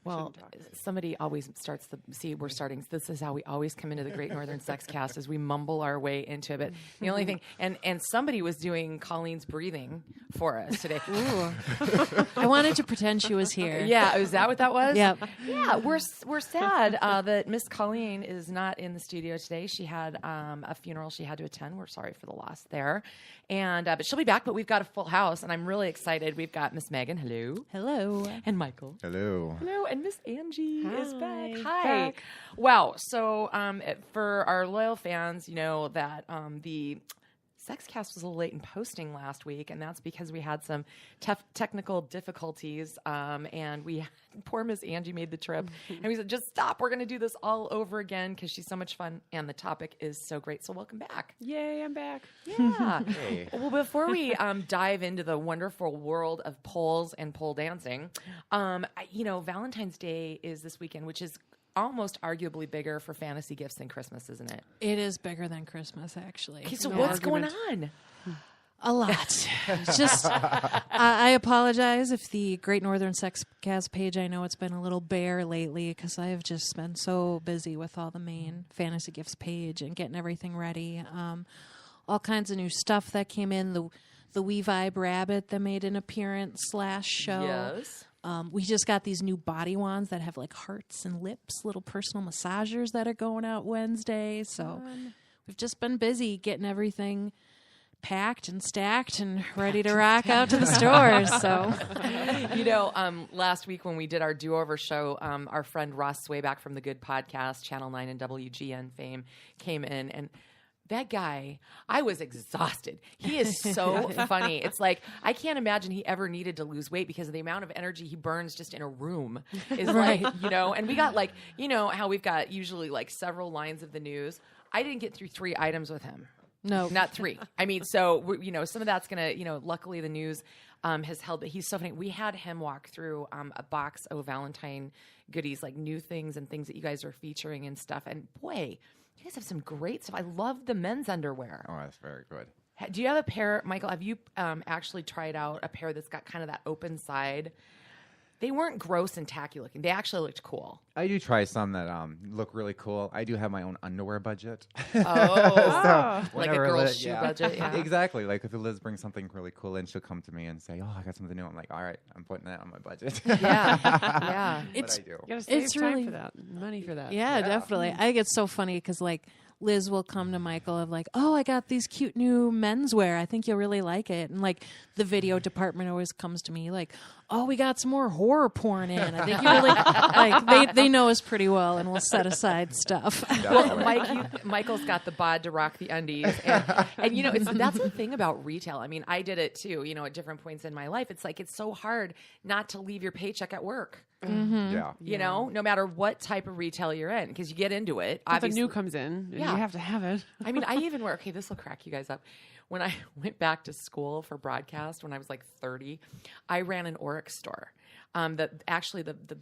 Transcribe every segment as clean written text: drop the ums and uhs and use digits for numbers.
Well, somebody always starts we're starting. This is how we always come into the Great Northern Sex Cast, as we mumble our way into it. But the only thing, and somebody was doing Colleen's breathing for us today. Ooh. I wanted to pretend she was here. Yeah, is that what that was? Yep. Yeah, we're sad that Miss Colleen is not in the studio today. She had a funeral she had to attend. We're sorry for the loss there. And but she'll be back, but we've got a full house, and I'm really excited. We've got Miss Megan, hello. Hello. And Michael. Hello. Hello, and Miss Angie is back. Hi. Back. Wow. So for our loyal fans, you know that the Sexcast was a little late in posting last week, and that's because we had some technical difficulties. And poor Miss Angie made the trip, and we said, just stop. We're going to do this all over again because she's so much fun, and the topic is so great. So welcome back. Yay, I'm back. Yeah. Hey. Well, before we dive into the wonderful world of poles and pole dancing, Valentine's Day is this weekend, which is almost arguably bigger for fantasy gifts than Christmas, isn't it? It is bigger than Christmas, actually. Okay, so what's going on? A lot. Just, I apologize if the Great Northern Sex Cast page, I know it's been a little bare lately because I have just been so busy with all the main fantasy gifts page and getting everything ready. All kinds of new stuff that came in. The We Vibe Rabbit that made an appearance /show. Yes. We just got these new body wands that have like hearts and lips, little personal massagers that are going out Wednesday. So we've just been busy getting everything packed and stacked and ready to rock out to the stores. So, last week when we did our do-over show, our friend Ross Swayback from the Good Podcast, Channel 9 and WGN fame, came in, and that guy, I was exhausted. He is so funny. It's like, I can't imagine he ever needed to lose weight because of the amount of energy he burns just in a room is Right. and we got how we've got usually like several lines of the news. I didn't get through 3 items with him. no. Not 3. I mean, so, some of that's going to, luckily the news has held, but he's so funny. We had him walk through a box of Valentine goodies, like new things and things that you guys are featuring and stuff. And boy, you guys have some great stuff. I love the men's underwear. Oh, that's very good. Do you have a pair, Michael? Have you actually tried out a pair that's got kind of that open side? They weren't gross and tacky looking. They actually looked cool. I do try some that look really cool. I do have my own underwear budget. Oh, like a Whenever girl's shoe budget. Yeah. Exactly. Like if Liz brings something really cool in, she'll come to me and say, "Oh, I got something new." I'm like, "All right, I'm putting that on my budget." Yeah. But I do. You gotta save It's time really- for that, money for that. Yeah, definitely. I think it's so funny because like Liz will come to Michael of like, oh, I got these cute new menswear. I think you'll really like it. And like the video department always comes to me like, oh, we got some more horror porn in. I think you really like they know us pretty well, and we'll set aside stuff. Well, Michael's got the bod to rock the undies, and that's the thing about retail. I mean, I did it too. At different points in my life, it's like it's so hard not to leave your paycheck at work. Yeah. No matter what type of retail you're in, because you get into it. If a Obviously, new comes in, and Yeah. you have to have it. I mean, I even work. Okay, this will crack you guys up. When I went back to school for broadcast when I was like 30, I ran an Oryx store. The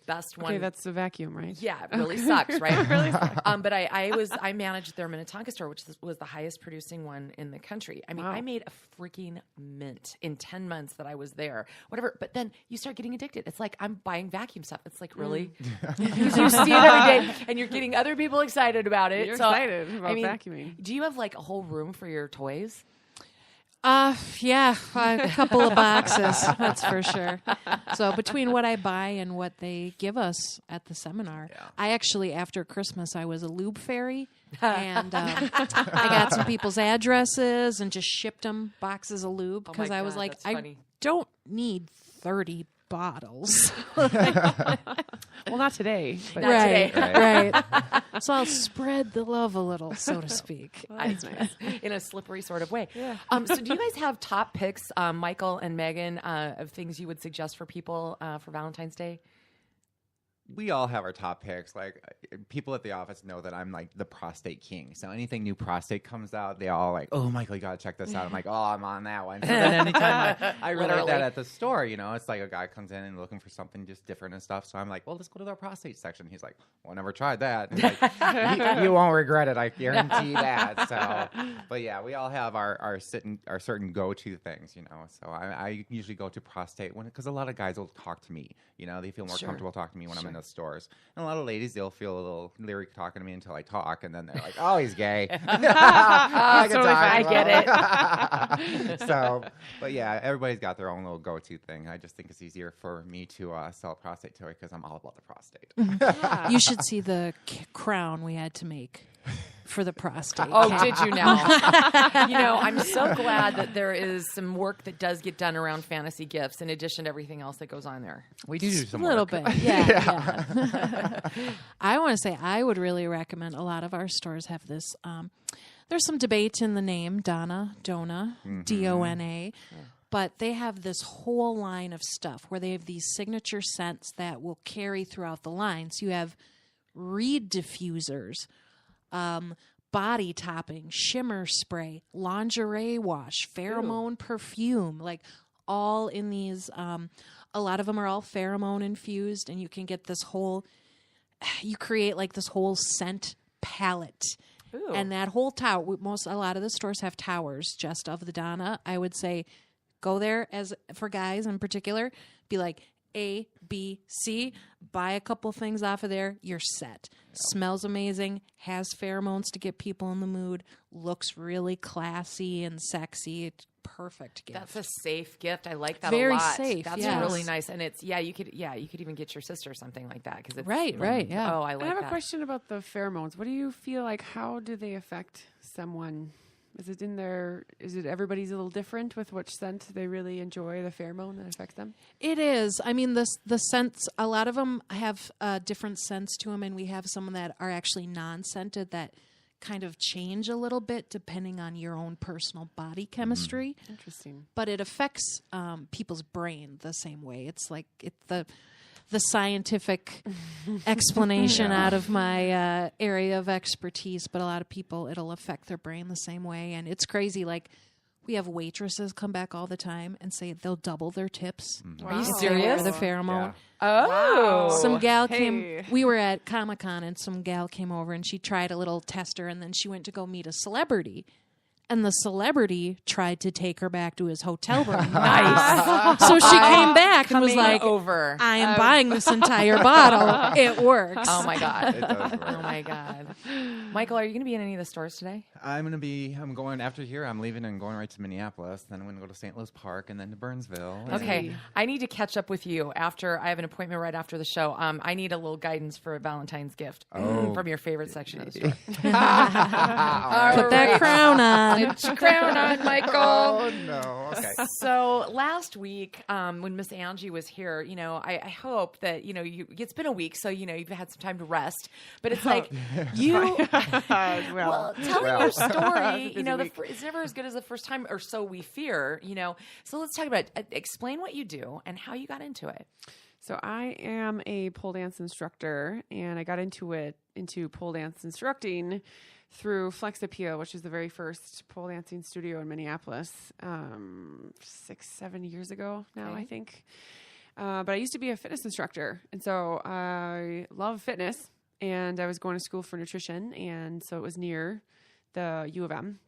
best one. Okay, that's the vacuum, right? Yeah, it really sucks, right? It really sucks. But I managed their Minnetonka store, which was the highest producing one in the country. I mean, Wow. I made a freaking mint in 10 months that I was there. Whatever. But then you start getting addicted. It's like I'm buying vacuum stuff. It's like really because you see it every day and you're getting other people excited about it. You're So, excited about vacuuming. Do you have like a whole room for your toys? Yeah, a couple of boxes, that's for sure. So between what I buy and what they give us at the seminar, I actually, after Christmas, I was a lube fairy, and I got some people's addresses and just shipped them boxes of lube because I was God, like, that's I funny. don't need 30 bottles. Well, not today. But Not right, today. right. So I'll spread the love a little, so to speak. That's nice. In a slippery sort of way. Yeah. So do you guys have top picks, Michael and Megan, of things you would suggest for people for Valentine's Day? we all have our top picks. Like people at the office know that I'm like the prostate king. So anything new prostate comes out, they all like, oh, Michael, you got to check this out. I'm like, oh, I'm on that one. So then anytime I relate that at the store, you know, it's like a guy comes in and looking for something just different and stuff. So I'm like, well, let's go to the prostate section. He's like, well, I never tried that. And like, you won't regret it. I guarantee that. So, but yeah, we all have our certain go-to things, you know. So I usually go to prostate because a lot of guys will talk to me. You know, they feel more comfortable talking to me when I'm in the stores. And a lot of ladies, they'll feel a little leery talking to me until I talk, and then they're like, "Oh, he's gay." I get it. So, but yeah, everybody's got their own little go-to thing. I just think it's easier for me to sell a prostate toy because I'm all about the prostate. You should see the crown we had to make for the prostate. Oh, did you now? You know, I'm so glad that there is some work that does get done around fantasy gifts in addition to everything else that goes on there. We do some a little work. bit. Yeah. I want to say I would really recommend a lot of our stores have this. There's some debate in the name, Donna, Dona. But they have this whole line of stuff where they have these signature scents that will carry throughout the line. So you have reed diffusers, body topping, shimmer spray, lingerie wash, pheromone perfume, like all in these. A lot of them are all pheromone infused, and you can get this whole. You create like this whole scent palette. Ooh. And that whole tower. A lot of the stores have towers just of the Donna. I would say, go there as for guys in particular. Be like A, B, C. Buy a couple things off of there. You're set. Smells amazing. Has pheromones to get people in the mood. Looks really classy and sexy. It's perfect gift. That's a safe gift. I like that Very a lot. safe, That's yes. really nice. And it's you could even get your sister something like that because it's Right, yeah. Oh, I like that. I have a question about the pheromones. What do you feel like? How do they affect someone? Is it everybody's a little different with which scent they really enjoy, the pheromone that affects them? It is. I mean, the scents, a lot of them have different scents to them, and we have some that are actually non-scented that kind of change a little bit depending on your own personal body chemistry. Interesting. But it affects people's brain the same way. It's like the scientific explanation out of my area of expertise, but a lot of people, it'll affect their brain the same way. And it's crazy. Like, we have waitresses come back all the time and say they'll double their tips. Are you if they serious? wear the pheromone. Oh. Wow. Some gal Hey. came, we were at Comic-Con and some gal came over and she tried a little tester and then she went to go meet a celebrity. And the celebrity tried to take her back to his hotel room. Nice. So she came back and was like, over. I am buying this entire bottle. It works. Oh my God. It does work. Oh my God. Michael, are you going to be in any of the stores today? I'm going after here. I'm leaving and going right to Minneapolis. Then I'm going to go to St. Louis Park and then to Burnsville. Okay. I need to catch up with you after I have an appointment right after the show. I need a little guidance for a Valentine's gift from your favorite section of the store. Put that crown on. Put your crown on, Michael. Oh, no. Okay. So last week, when Miss Angie was here, you know, I hope that, you know, it's been a week, so, you know, you've had some time to rest. But it's like telling your story, you know, it's never as good as the first time, or so we fear, you know. So let's talk about explain what you do and how you got into it. So I am a pole dance instructor, and I got into pole dance instructing through Flex Appeal, which is the very first pole dancing studio in Minneapolis, 6-7 years ago now, I think. But I used to be a fitness instructor, and so I love fitness, and I was going to school for nutrition, and so it was near the U of M.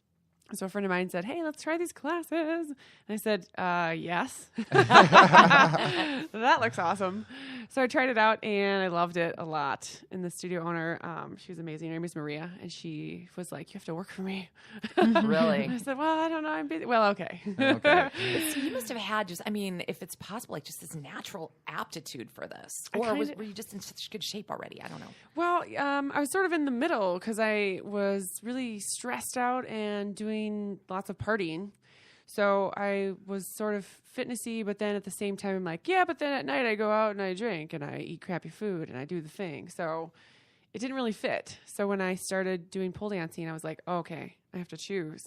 So a friend of mine said, hey, let's try these classes. And I said, yes. That looks awesome. So I tried it out, and I loved it a lot. And the studio owner, she was amazing. Her name is Maria, and she was like, you have to work for me. Really? I said, well, I don't know. I'm busy. Well, okay. But so you must have had just, I mean, if it's possible, like just this natural aptitude for this. Or were you just in such good shape already? I don't know. Well, I was sort of in the middle because I was really stressed out and doing lots of partying. So I was sort of fitnessy, but then at the same time, I'm like, yeah, but then at night I go out and I drink and I eat crappy food and I do the thing. So it didn't really fit. So when I started doing pole dancing, I was like, okay, I have to choose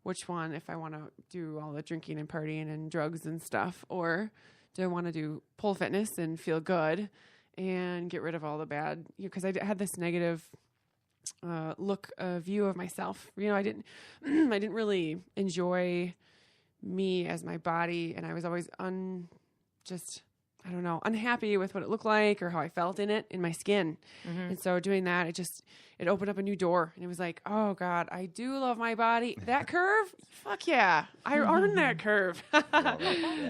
which one, if I want to do all the drinking and partying and drugs and stuff, or do I want to do pole fitness and feel good and get rid of all the bad, because I had this negative view of myself. I didn't I didn't really enjoy me as my body, and I was always unhappy with what it looked like or how I felt in my skin. And so doing that, it opened up a new door, and it was like, oh God, I do love my body. That curve, fuck yeah, I earned that curve.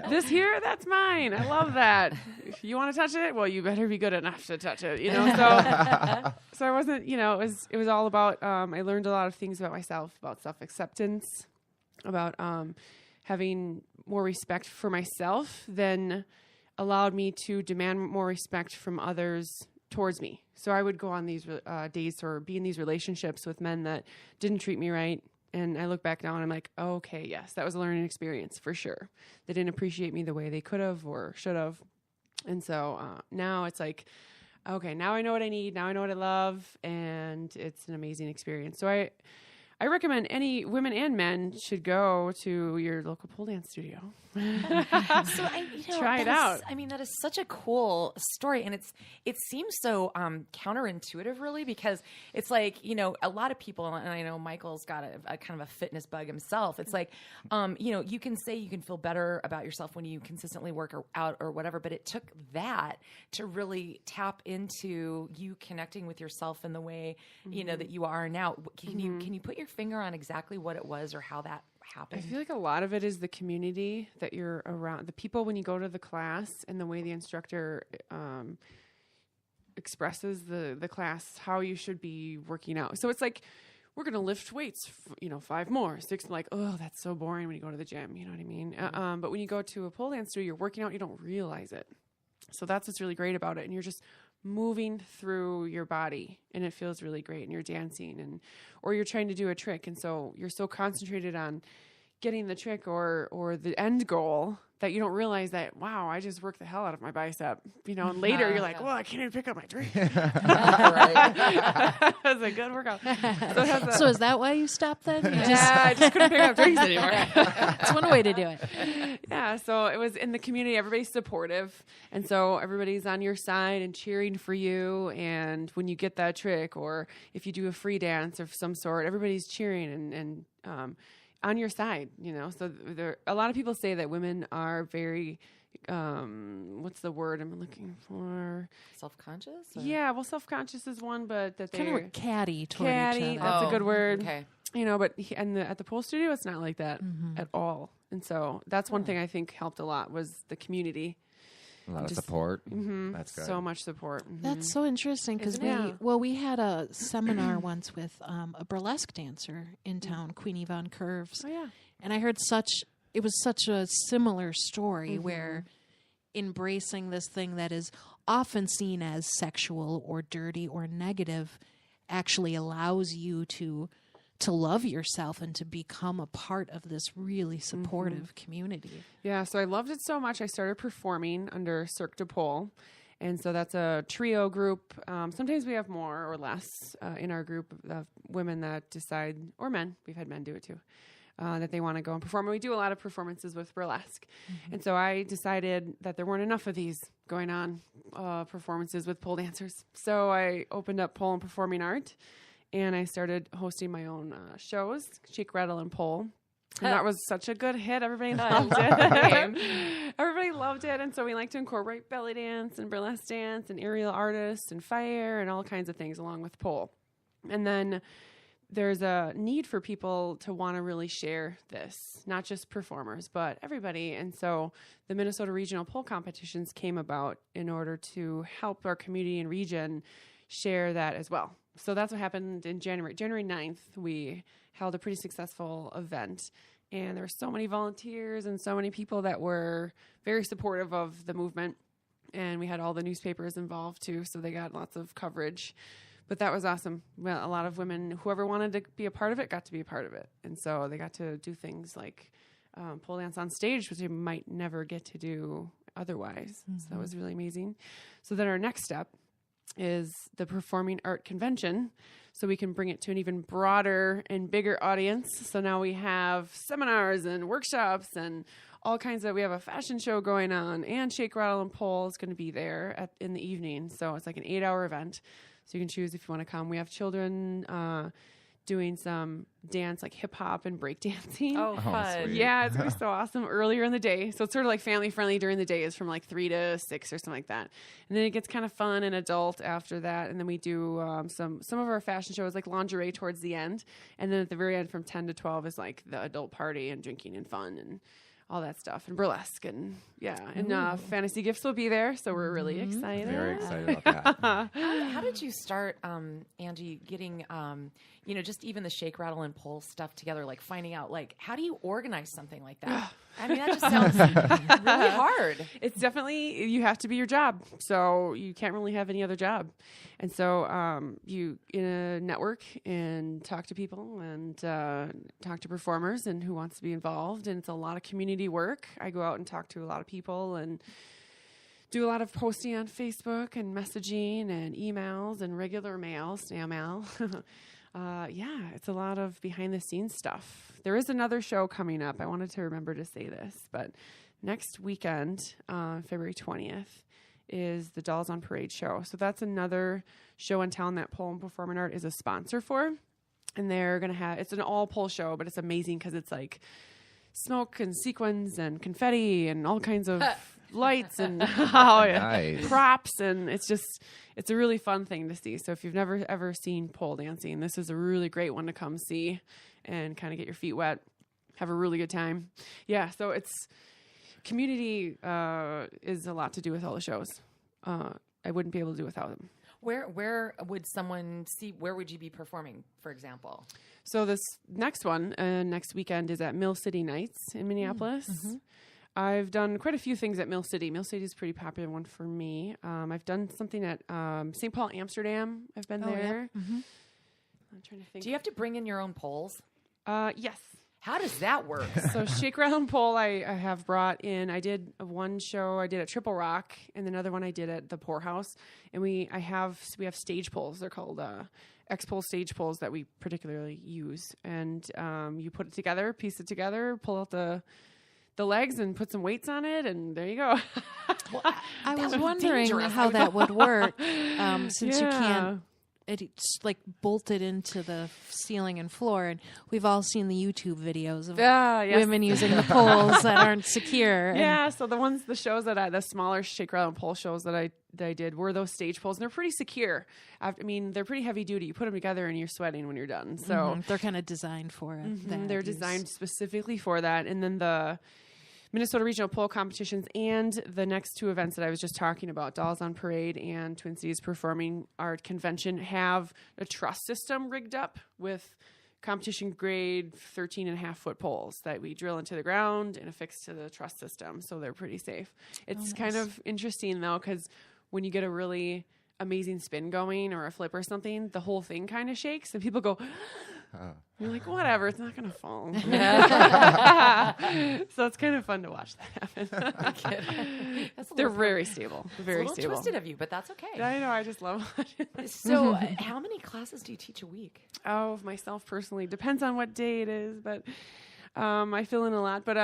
This here, that's mine. I love that. If you want to touch it, well, you better be good enough to touch it, So I wasn't, it was all about, I learned a lot of things about myself, about self-acceptance, about having more respect for myself than allowed me to demand more respect from others towards me. So I would go on these dates or be in these relationships with men that didn't treat me right. And I look back now and I'm like, okay, yes, that was a learning experience for sure. They didn't appreciate me the way they could have or should have. And so now it's like, okay, now I know what I need. Now I know what I love. And it's an amazing experience. So I recommend any women and men should go to your local pole dance studio. Try it out. That is such a cool story, and it seems so counterintuitive, really, because it's like, a lot of people, and I know Michael's got a kind of a fitness bug himself. It's like, you can say you can feel better about yourself when you consistently work out or whatever, but it took that to really tap into you connecting with yourself in the way that you are now. Can you put your finger on exactly what it was or how that happened? I feel like a lot of it is the community that you're around, the people when you go to the class, and the way the instructor expresses the class, how you should be working out. So it's like, we're going to lift weights, 5 more, 6. I'm like, oh, that's so boring when you go to the gym. You know what I mean? But when you go to a pole dance studio, you're working out, you don't realize it. So that's what's really great about it. And you're just moving through your body, and it feels really great, and you're dancing, or you're trying to do a trick, and so you're so concentrated on getting the trick or the end goal that you don't realize that, wow, I just worked the hell out of my bicep, and later you're like, well, I can't even pick up my drink. That was a good workout. So is that why you stopped then? I just couldn't pick up drinks anymore. That's one way to do it. Yeah, so it was in the community, everybody's supportive, and so everybody's on your side and cheering for you, and when you get that trick, or if you do a free dance of some sort, everybody's cheering and on your side, So a lot of people say that women are very, what's the word I'm looking for? Self-conscious? Yeah, well, self-conscious is one, but that they're kind of catty toward each other. That's a good word. Okay. But at the pole studio, it's not like that at all. And so that's one thing I think helped a lot was the community. A lot of support. That's good. So much support. That's so interesting because we had a seminar once with a burlesque dancer in town, Queenie Von Curves. Oh yeah, and I heard it was such a similar story where embracing this thing that is often seen as sexual or dirty or negative actually allows you to love yourself and to become a part of this really supportive community. Yeah, so I loved it so much. I started performing under Cirque du Pole. And so that's a trio group. Sometimes we have more or less in our group of women that decide, or men, we've had men do it too, that they want to go and perform. And we do a lot of performances with burlesque. And so I decided that there weren't enough of these going on, performances with pole dancers. So I opened up Pole and Performing Art. And I started hosting my own shows, Shake, Rattle, and Pole. And that was such a good hit. Everybody loved it. Everybody loved it. And so we like to incorporate belly dance and burlesque dance and aerial artists and fire and all kinds of things along with pole. And then there's a need for people to want to really share this, not just performers, but everybody. And so the Minnesota Regional Pole Competitions came about in order to help our community and region share that as well. So that's what happened in January. January 9th, we held a pretty successful event. And there were so many volunteers and so many people that were very supportive of the movement. And we had all the newspapers involved too, so they got lots of coverage. But that was awesome. Well, a lot of women, whoever wanted to be a part of it, got to be a part of it. And so they got to do things like pole dance on stage, which they might never get to do otherwise. So that was really amazing. So then our next step is the Performing Art Convention, so we can bring it to an even broader and bigger audience. So now we have seminars and workshops and all kinds of, we have a fashion show going on, and Shake, Rattle, and Pull is going to be there in the evening. So it's like an 8-hour event. So you can choose if you want to come. We have children doing some dance, like hip hop and break dancing. Oh, fun. sweet. Yeah, it's going to be so awesome earlier in the day. So it's sort of like family friendly during the day is from like 3 to 6 or something like that. And then it gets kind of fun and adult after that. And then we do some of our fashion shows like lingerie towards the end. And then at the very end from 10 to 12 is like the adult party and drinking and fun and all that stuff, and burlesque, and fantasy gifts will be there, so we're really excited. Very excited about that. How did you start, Angie, getting, just even the Shake, Rattle, and Pull stuff together, like finding out, like, how do you organize something like that? I mean, that just sounds really hard. It's definitely, you have to be your job, so you can't really have any other job. And so you network and talk to people and talk to performers and who wants to be involved, and it's a lot of community work. I go out and talk to a lot of people and do a lot of posting on Facebook and messaging and emails and regular mail, snail mail. It's a lot of behind the scenes stuff. There is another show coming up. I wanted to remember to say this, but next weekend, February 20th, is the Dolls on Parade show. So that's another show in town that Pull and Performing Art is a sponsor for. And they're going to have, it's an all Pull show, but it's amazing because it's like smoke and sequins and confetti and all kinds of lights and Nice. props. And it's a really fun thing to see. So if you've never ever seen pole dancing, this is a really great one to come see and kind of get your feet wet, have a really good time. Yeah. So it's community is a lot to do with all the shows. I wouldn't be able to do without them. Where would someone see, where would you be performing, for example? So this next one, next weekend, is at Mill City Nights in Minneapolis. Mm-hmm. I've done quite a few things at Mill City. Mill City is a pretty popular one for me. I've done something at St. Paul, Amsterdam. I've been there. Yeah. Mm-hmm. I'm trying to think. Do you have to bring in your own poles? Yes. How does that work? So Shake, Rattle, and Pull I have brought in. I did one show I did at Triple Rock, and another one I did at the Poorhouse. And we have stage poles. They're called X-Pole stage poles that we particularly use. And you put it together, piece it together, pull out the legs and put some weights on it, and there you go. Well, I was wondering how that would work, since you can't. It's like bolted into the ceiling and floor, and we've all seen the YouTube videos of women using the poles that aren't secure. Yeah, so the smaller Shake, Rattle, and Pull shows that I did were those stage poles, and they're pretty secure. I mean, they're pretty heavy duty. You put them together, and you're sweating when you're done. So they're kind of designed for it. Mm-hmm, they're designed specifically for that. And then the Minnesota Regional Pole Competitions and the next two events that I was just talking about, Dolls on Parade and Twin Cities Performing Art Convention, have a truss system rigged up with competition grade 13.5-foot poles that we drill into the ground and affix to the truss system. So they're pretty safe. It's kind of interesting, though, because when you get a really amazing spin going or a flip or something, the whole thing kind of shakes and people go... You're like, whatever, it's not going to fall. So it's kind of fun to watch that happen. They're very stable. Very it's a little twisted of you, but that's okay. I know, I just love it. So how many classes do you teach a week? Oh, myself personally. Depends on what day it is, but I fill in a lot. But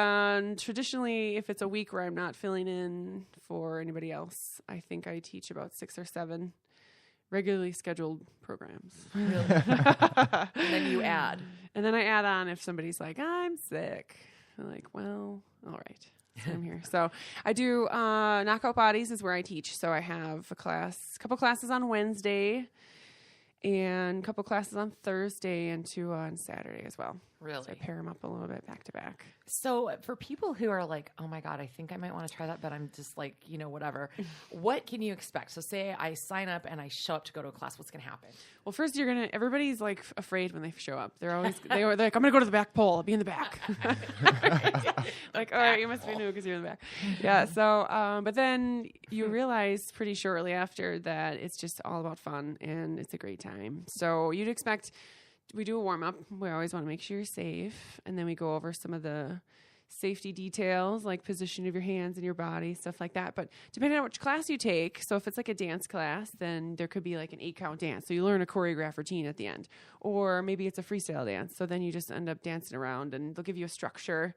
traditionally, if it's a week where I'm not filling in for anybody else, I think I teach about 6 or 7 regularly scheduled programs. Really? And then you add. And then I add on if somebody's like, I'm sick. I'm like, well, all right. So I'm here. So I do Knockout Bodies is where I teach. So I have a couple classes on Wednesday and a couple classes on Thursday and 2 on Saturday as well. Really? So I pair them up a little bit back to back. So for people who are like, oh my God, I think I might want to try that, but I'm just like, whatever. What can you expect? So say I sign up and I show up to go to a class. What's going to happen? Well, first everybody's like afraid when they show up. They're like, I'm going to go to the back pole. I'll be in the back. Like, all right, you must be new because you're in the back. Yeah. So, but then you realize pretty shortly after that it's just all about fun and it's a great time. So you'd expect, we do a warm-up. We always want to make sure you're safe. And then we go over some of the safety details, like position of your hands and your body, stuff like that. But depending on which class you take, so if it's like a dance class, then there could be like an 8-count dance. So you learn a choreographed routine at the end. Or maybe it's a freestyle dance. So then you just end up dancing around and they'll give you a structure.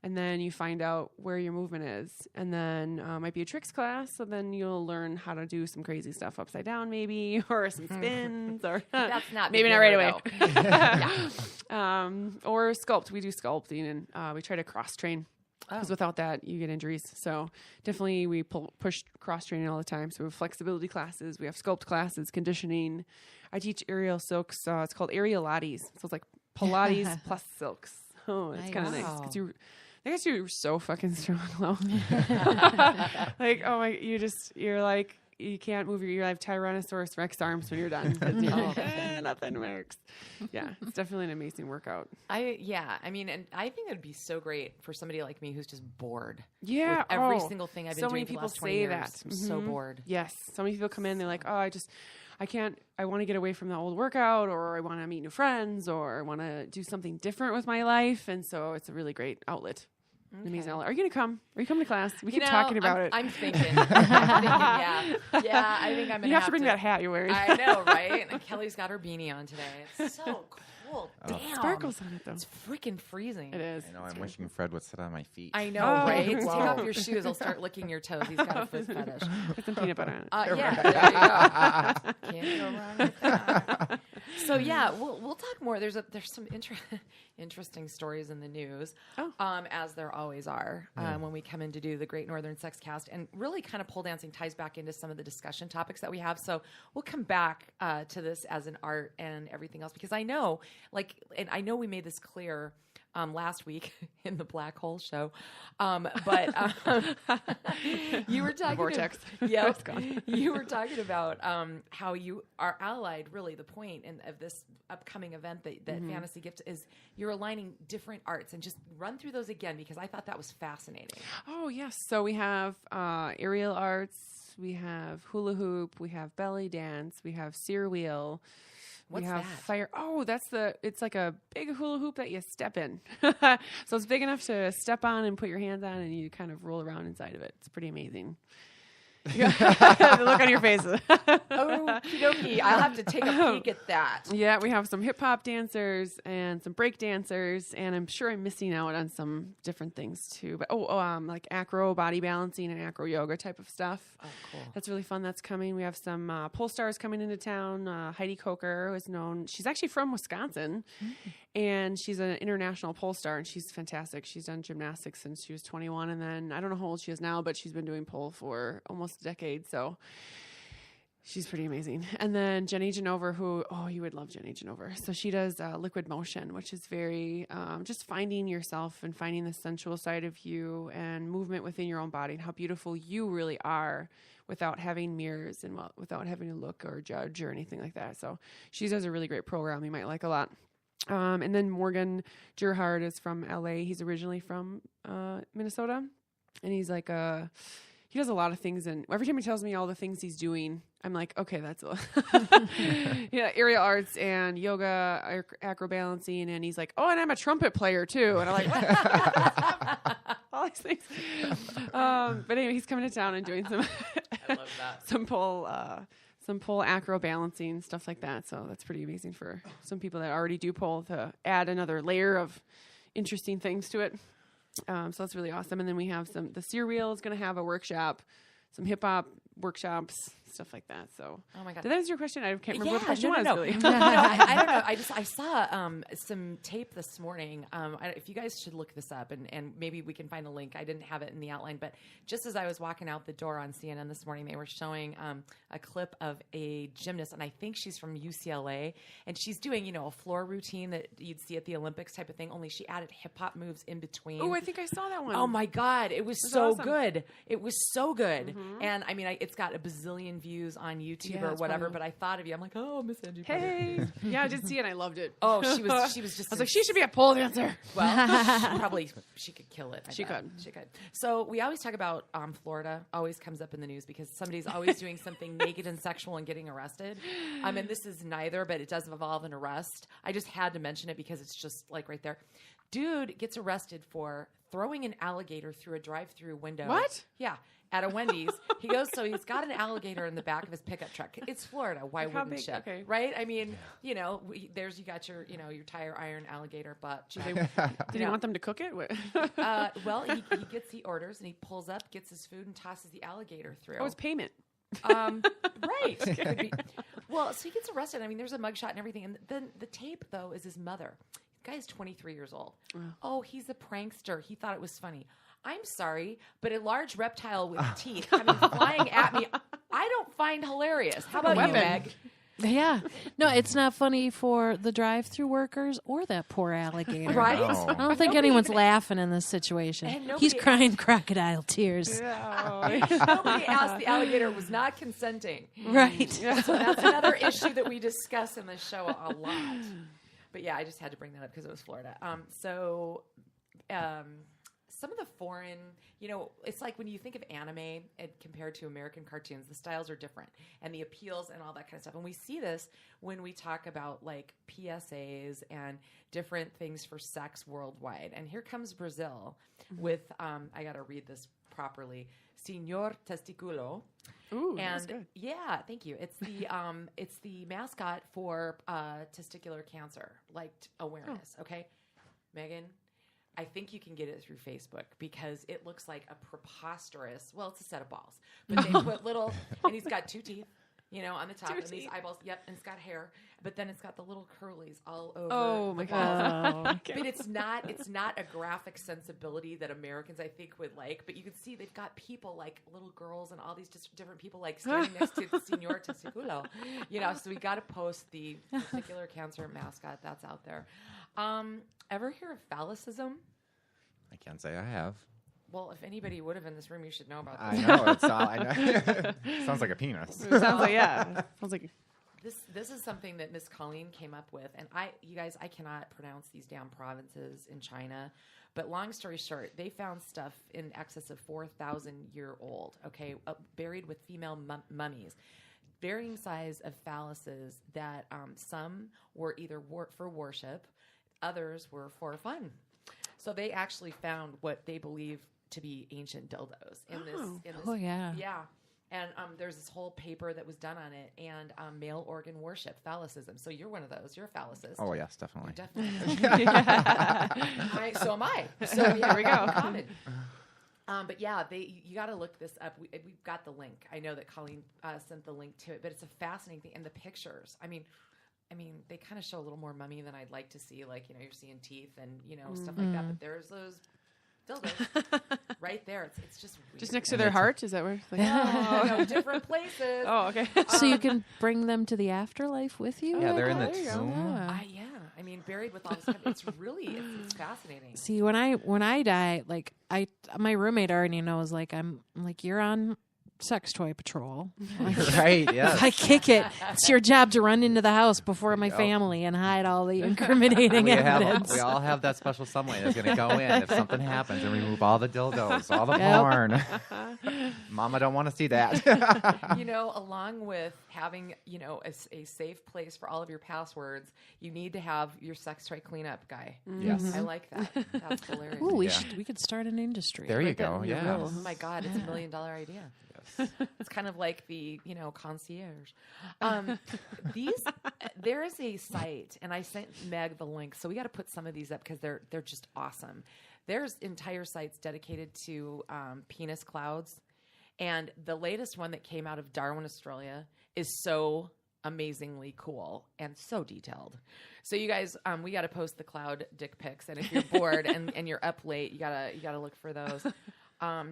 And then you find out where your movement is. And then might be a tricks class. So then you'll learn how to do some crazy stuff upside down maybe, or some spins, or That's not maybe not right away. Yeah. Or sculpt. We do sculpting, and we try to cross train. Because without that, you get injuries. So definitely we push cross-training all the time. So we have flexibility classes. We have sculpt classes, conditioning. I teach aerial silks. It's called aerial Pilates. So it's like Pilates plus silks. Oh, it's kind of nice. Because I guess you're so fucking strong, though. Like, oh my, you're like, you can't move you have Tyrannosaurus Rex arms when you're done. Nothing works. Yeah, it's definitely an amazing workout. I mean, and I think it'd be so great for somebody like me who's just bored. Yeah. With every single thing I've been so doing many for the people last 20 say years. that. I'm so bored. Yes. So many people come in, they're like, oh, I want to get away from the old workout, or I want to meet new friends, or I want to do something different with my life. And so it's a really great outlet. Okay. Amazing outlet. Are you going to come? Are you coming to class? We keep talking about it. I'm thinking. Yeah, I think I'm going to You have to bring that hat you're wearing. I know, right? And Kelly's got her beanie on today. It's so cool. Damn. Sparkles on it, though. It's freaking freezing. It is. I know. I'm wishing Fred would sit on my feet. I know, Oh, right? Take wow. off your shoes. I'll start licking your toes. He's got a foot fetish. Put some peanut butter on it. Yeah, there you go. Can't go wrong with that. So yeah, we'll talk more. There's some interesting stories in the news, as there always are when we come in to do the Great Northern Sex Cast, and really kind of pole dancing ties back into some of the discussion topics that we have. So we'll come back to this as an art and everything else, because I know, and I know we made this clear last week in the Black Hole Show, but you were talking Vortex. Yeah, you were talking about how you are allied. Really, the point of this upcoming event that Fantasy Gift is, you're aligning different arts, and just run through those again, because I thought that was fascinating. Oh yes, so we have aerial arts, we have hula hoop, we have belly dance, we have sear wheel. What's we have that? fire. Oh, it's like a big hula hoop that you step in. So it's big enough to step on and put your hands on, and you kind of roll around inside of it. It's pretty amazing. The look on your face. Okie dokie. I'll have to take a peek at that. Yeah, we have some hip hop dancers and some break dancers, and I'm sure I'm missing out on some different things too. But like acro body balancing and acro yoga type of stuff. Oh, cool. That's really fun. That's coming. We have some pole stars coming into town. Heidi Coker is known. She's actually from Wisconsin, and she's an international pole star, and she's fantastic. She's done gymnastics since she was 21, and then I don't know how old she is now, but she's been doing pole for almost a decade. So she's pretty amazing. And then Jenny Genover, you would love Jenny Genover. So she does liquid motion, which is very just finding yourself and finding the sensual side of you and movement within your own body and how beautiful you really are without having mirrors and without having to look or judge or anything like that. So she does a really great program you might like a lot. And then Morgan Gerhard is from LA. He's originally from Minnesota, and he's like he does a lot of things, and every time he tells me all the things he's doing, I'm like, okay, that's aerial arts and yoga, acro balancing, and he's like, oh, and I'm a trumpet player too, and I'm like, what? All these things. But anyway, he's coming to town and doing some I love that. some pole acro balancing, stuff like that. So that's pretty amazing for some people that already do pole to add another layer of interesting things to it. So that's really awesome. And then we have the sear wheel is going to have a workshop, some hip hop workshops, stuff like that. So, oh my God. Did that answer your question? I can't remember what the question was. No. Really. No, I don't know. I saw some tape this morning. If you guys should look this up, and maybe we can find a link. I didn't have it in the outline, but just as I was walking out the door on CNN this morning, they were showing a clip of a gymnast, and I think she's from UCLA, and she's doing a floor routine that you'd see at the Olympics type of thing. Only she added hip hop moves in between. Oh, I think I saw that one. Oh my God, it was so awesome. good. It was so good, and I mean, it's got a bazillion views on YouTube or whatever. But I thought of you. I'm like, oh, Miss Angie. Hey, yeah, I did see it. And I loved it. Oh, she was just. I was like, she should be a pole dancer. Well, she could kill it. She could. So we always talk about Florida. Always comes up in the news because somebody's always doing something naked and sexual and getting arrested. And this is neither, but it does involve an arrest. I just had to mention it because it's just like right there. Dude gets arrested for throwing an alligator through a drive-through window. What? Yeah. at a Wendy's. He goes, so he's got an alligator in the back of his pickup truck. It's Florida. Why wouldn't you? Okay. Right? I mean, you got your, your tire iron alligator butt. Did he want them to cook it? Well, he orders and he pulls up, gets his food, and tosses the alligator through. Oh, it's payment. Right. Okay. Well, so he gets arrested. I mean, there's a mugshot and everything. And then the tape, though, is his mother. The guy is 23 years old. Oh, he's a prankster. He thought it was funny. I'm sorry, but a large reptile with teeth flying at me, I don't find hilarious. How about you, Meg? Yeah. No, it's not funny for the drive-through workers or that poor alligator. Right? No. I don't think anyone's laughing in this situation. He's crying crocodile tears. Nobody asked. The alligator was not consenting. Right. So that's another issue that we discuss in the show a lot. But yeah, I just had to bring that up because it was Florida. Some of the foreign, it's like when you think of anime and compared to American cartoons, the styles are different and the appeals and all that kind of stuff. And we see this when we talk about like PSAs and different things for sex worldwide. And here comes Brazil with, I got to read this properly, Senor Testiculo. Ooh, and that's good. Yeah, thank you. It's the mascot for testicular cancer, like awareness. Okay, Megan. I think you can get it through Facebook because it looks like a preposterous. Well, it's a set of balls, but they put little, and he's got 2 teeth, on the top, and these eyeballs. Yep, and it's got hair, but then it's got the little curlies all over. Oh my god! But it's not a graphic sensibility that Americans I think would like. But you can see they've got people like little girls and all these just different people like standing next to the Senor Testiculo. So we got to post the testicular cancer mascot that's out there. Ever hear of Phallicism? I can't say I have. Well, if anybody would have in this room, you should know about I this. know. I know. Sounds like a penis. It sounds like Sounds like This is something that Miss Colleen came up with, and you guys, I cannot pronounce these damn provinces in China. But long story short, they found stuff in excess of 4,000-year-old. Okay, buried with female mummies. Varying size of phalluses that some were either for worship, others were for fun. So they actually found what they believe to be ancient dildos in this. Oh, yeah. Yeah. And there's this whole paper that was done on it, and male organ worship, Phallicism. So you're one of those. You're a phallicist. Oh, yes, definitely. So am I. So here we go. Common. But yeah, you got to look this up. We've got the link. I know that Colleen sent the link to it, but it's a fascinating thing. And the pictures, I mean, they kind of show a little more mummy than I'd like to see. Like, you're seeing teeth and, stuff like that. But there's those dildos right there. It's just weird. just next to their heart. Is that where? No, different places. Oh, okay. So you can bring them to the afterlife with you? Yeah, they're in the there you go. tomb. Yeah. I mean, buried with all this stuff. It's really, it's fascinating. See, when I die, like my roommate already knows, like I'm like, you're on sex toy patrol. Right, yes. I kick it. It's your job to run into the house before my family and hide all the incriminating evidence. We all have that special someone that's going to go in if something happens and remove all the dildos, all the porn. Mama don't want to see that. Along with having, a safe place for all of your passwords, you need to have your sex toy cleanup guy. Yes. I like that. That's hilarious. Ooh, we could start an industry. There you go. Yeah. Oh my God, it's $1 million idea. It's kind of like the, concierge. There is a site, and I sent Meg the link, so we got to put some of these up because they're just awesome. There's entire sites dedicated to penis clouds, and the latest one that came out of Darwin, Australia, is so amazingly cool and so detailed. So you guys, we got to post the cloud dick pics, and if you're bored and you're up late, you gotta look for those.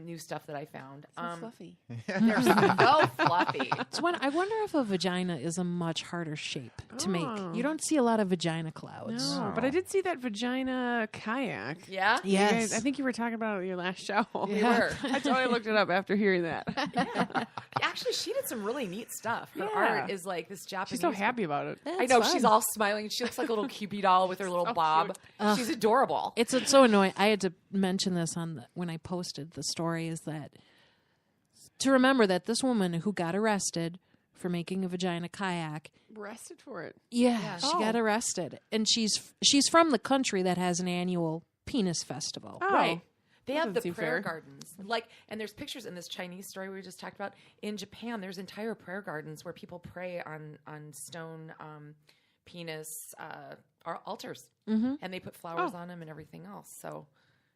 New stuff that I found. So fluffy. They're so fluffy. I wonder if a vagina is a much harder shape to make. You don't see a lot of vagina clouds. No, but I did see that vagina kayak. Yeah? Yes. You guys, I think you were talking about it in your last show. We were. I totally looked it up after hearing that. Yeah. Actually, she did some really neat stuff. Her art is like this Japanese. She's so happy about it. I know. She's all smiling. She looks like a little Cupid doll with her little bob. She's adorable. It's so annoying. I had to mention this when I posted the story, is that to remember that this woman who got arrested for making a vagina kayak, Arrested for it. yeah. She got arrested, and she's from the country that has an annual penis festival. Oh. Right. They That have the doesn't seem prayer fair. gardens. And there's pictures in this Chinese story we just talked about. In Japan, there's entire prayer gardens where people pray on stone penis altars. Mm-hmm. And they put flowers on them and everything else. So,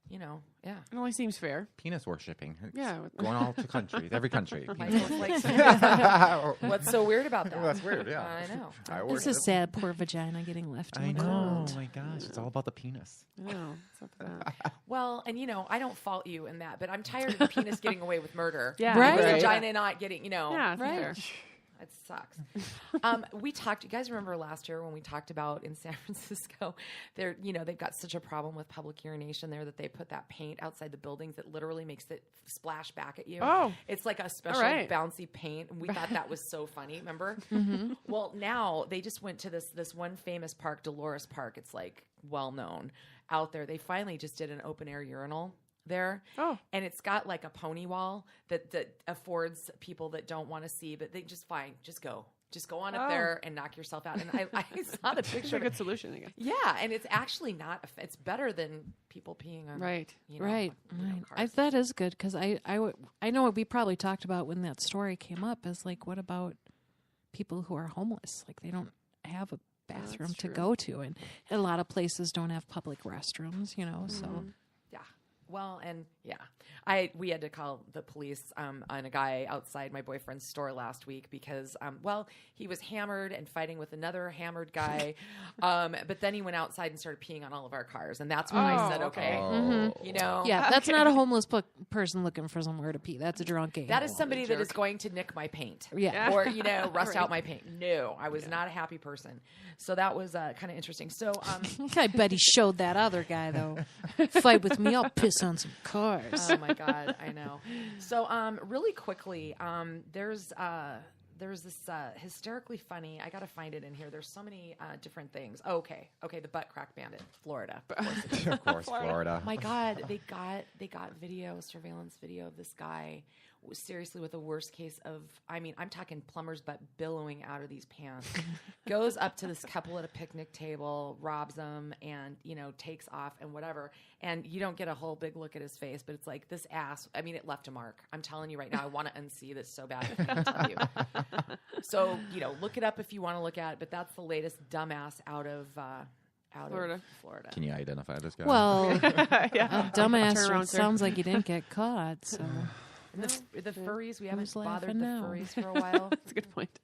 yeah. It only seems fair. Penis worshipping. It's Yeah. going all to countries, every country. Michael's like, what's so weird about that? Well, that's weird, yeah. I know. This is sad. Poor vagina getting left. I in the know. cold. Oh my gosh, it's all about the penis. I know. What's up with that? Well, and I don't fault you in that, but I'm tired of the penis getting away with murder. Yeah. Right. The Right. vagina not getting, Yeah, it's Right. fair. It sucks. We talked. You guys remember last year when we talked about in San Francisco? They've got such a problem with public urination there that they put that paint outside the buildings that literally makes it splash back at you. Oh. It's like a special right. bouncy paint, and we thought that was so funny. Remember? Mm-hmm. Well, now they just went to this one famous park, Dolores Park. It's like well known out there. They finally just did an open air urinal there. Oh. And it's got like a pony wall that affords people that don't want to see, but they just go on up there and knock yourself out. And I saw the It's picture. a good solution, I guess. Yeah. And it's actually not, it's better than people peeing on, Right. Right. cars. That is good because I know what we probably talked about when that story came up is like, what about people who are homeless? Like they don't have a bathroom to true. go to, and a lot of places don't have public restrooms. So. Yeah. Well, and we had to call the police on a guy outside my boyfriend's store last week because, he was hammered and fighting with another hammered guy. But then he went outside and started peeing on all of our cars. And that's when I said, okay, Yeah, that's not a homeless person looking for somewhere to pee. That's a drunk that is somebody that is going to nick my paint. Yeah. Or, rust out my paint. No, I was not a happy person. So that was kind of interesting. So, I bet he showed that other guy though. Fight with me, I'll piss on some cars. oh my God, I know. So, really quickly, there's this hysterically funny. I got to find it in here. There's so many different things. Okay, the butt crack bandit, Florida. Of course, Florida. My God, they got surveillance video of this guy. Seriously, with the worst case of, I'm talking plumber's butt billowing out of these pants. Goes up to this couple at a picnic table, robs them, and takes off and whatever. And you don't get a whole big look at his face, but it's like this ass. It left a mark. I'm telling you right now, I want to unsee this so bad. I can't tell you. So look it up if you want to look at it. But that's the latest dumbass out of Florida. Can you identify this guy? Well, Yeah. a dumbass Turn around, sir. sounds like he didn't get caught. So And the furries, we haven't Who's bothered laughing the now? furries for a while. That's a good point.